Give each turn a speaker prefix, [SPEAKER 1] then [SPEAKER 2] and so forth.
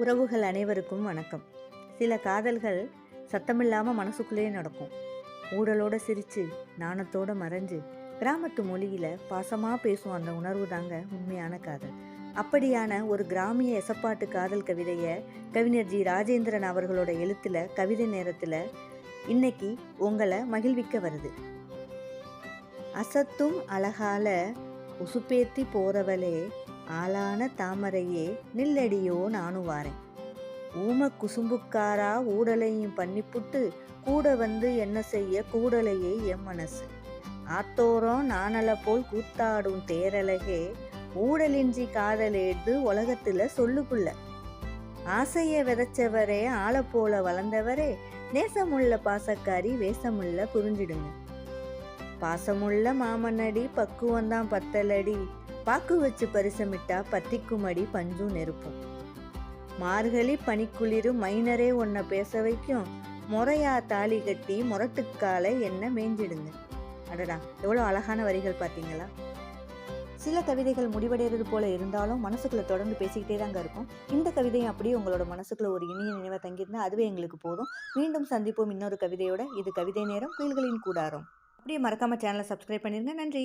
[SPEAKER 1] உறவுகள் அனைவருக்கும் வணக்கம். சில காதல்கள் சத்தமில்லாமல் மனசுக்குள்ளேயே நடக்கும். ஊடலோட சிரித்து நாணத்தோடு மறைஞ்சு கிராமத்து மொழியில் பாசமாக பேசும் அந்த உணர்வு தாங்க உண்மையான காதல். அப்படியான ஒரு கிராமிய எசப்பாட்டு காதல் கவிதையை கவிஞர் ஜி ராஜேந்திரன் அவர்களோட எழுத்தில் கவிதை நேரத்தில் இன்னைக்கு உங்களை மகிழ்விக்க வருது. அசத்தும் அழகால உசுப்பேத்தி போறவளே, ஆளான தாமரையே நில்லடியோ நானும் வாரேன். ஊம குசும்புக்காரா ஊடலையும் பண்ணிப்புட்டு கூட வந்து என்ன செய்ய கூடலையே என் மனசு. ஆத்தோரம் நாணல போல் கூத்தாடும் தேரழகே, ஊடலின்றி காதலேடு உலகத்துல சொல்லுக்குள்ள. ஆசைய விதைச்சவரே ஆளை போல வளர்ந்தவரே, நேசமுள்ள பாசக்காரி வேசமுள்ள புரிஞ்சிடுங்க. பாசமுள்ள மாமனடி பக்குவந்தான் பத்தலடி, பாக்கு வச்சு பரிசமிட்டா பத்திக்குமடி பஞ்சும் நெருப்பும். மார்கழி பனிக்குளிரும் மைனரே ஒன்ன பேச வைக்கும், முறையா தாலி கட்டி முரட்டுக்கால என்ன மேய்ஞ்சிடுங்க. அடடா, எவ்வளோ அழகான வரிகள் பார்த்தீங்களா? சில கவிதைகள் முடிவடைகிறது போல இருந்தாலும் மனசுக்குள்ள தொடர்ந்து பேசிக்கிட்டே தாங்க இருக்கும். இந்த கவிதையும் அப்படியே உங்களோட மனசுக்குள்ள ஒரு இனிய நினைவாக தங்கியிருந்தா அதுவே எங்களுக்கு போதும். மீண்டும் சந்திப்போம் இன்னொரு கவிதையோட. இது கவிதை நேரம், குயில்களின் கூடாரம். அப்படியே மறக்காம சேனலை சப்ஸ்கிரைப் பண்ணிருங்க. நன்றி.